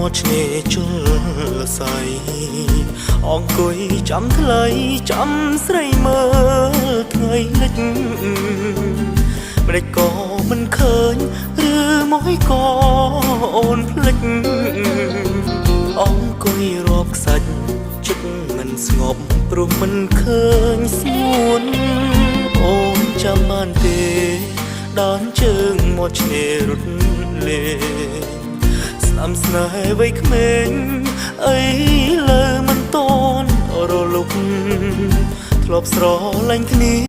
មកឆ្នេរជលស័យអង្គុយចាំថ្លៃចាំស្រីមើលថ្ងៃលិចម្ដេចក៏មិនឃើញឬមួយក៏អូនភ្លេចអង្គុយរាប់ខ្សាច់ចិត្តមិនស្ងប់ព្រោះមិនឃើញស្ងួនអូនចាំបានទេដើរជើងមកឆ្នេររត់លេងស្នាមស្នេហ៍វ័យក្មេងអីលើមិនតន់រលុកធ្លាប់ស្រឡាញ់គ្នា